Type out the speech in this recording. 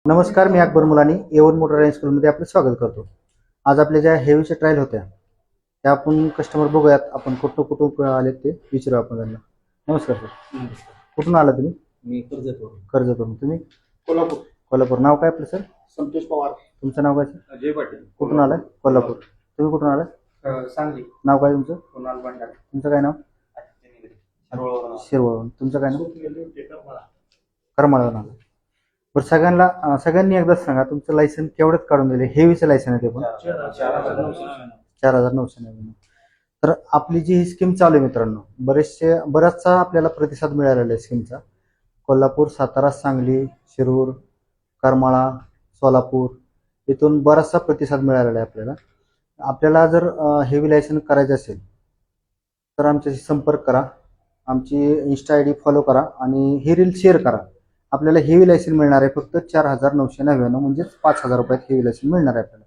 नमस्कार, मी अकबर मुलानी A1 motor range स्कूलमध्ये आपलं स्वागत करतो. आज आपल्या ज्या हेवीच्या ट्रायल होत्या त्या आपण कस्टमर बघूयात. आपण कुठून आले ते विचारू आपण त्यांना. नमस्कार सर. कुठून आला तुम्ही? मी कर्जतवरून. कर्जतवरून. तुम्ही? कोल्हापूर. कोल्हापूर. नाव काय आपलं सर? संतोष पवार. तुमचं नाव काय सर? अजय पाटील. कुठून आलाय? कोल्हापूर. तुम्ही कुठून आलाय? सांगली. नाव काय तुमचं? कुणाल भंडारे. तुमचं काय नाव? शिरवळवरून. शिरवळवरून. तुमचं काय नाव? करमाळावरून आला. बरं, सगळ्यांनी एकदा सांगा तुमचं लायसन केवढ्यात काढून दिले? हेवीचं लायसन आहे ते पण 4,999. तर आपली जी ही स्कीम चालू आहे मित्रांनो, बराचसा आपल्याला प्रतिसाद मिळालेला आहे स्कीमचा. कोल्हापूर, सातारा, सांगली, शिरूर, करमाळा, सोलापूर इथून बराचसा प्रतिसाद मिळालेला आहे आपल्याला. आपल्याला जर हेवी लायसन करायचं असेल तर आमच्याशी संपर्क करा. आमची इन्स्टा ID फॉलो करा आणि ही रील शेअर करा. आपल्याला हेवी लायसन मिळणार आहे फक्त 4,999, म्हणजेच 5,000 रुपयात हेवी लायसन मिळणार आहे आपल्याला.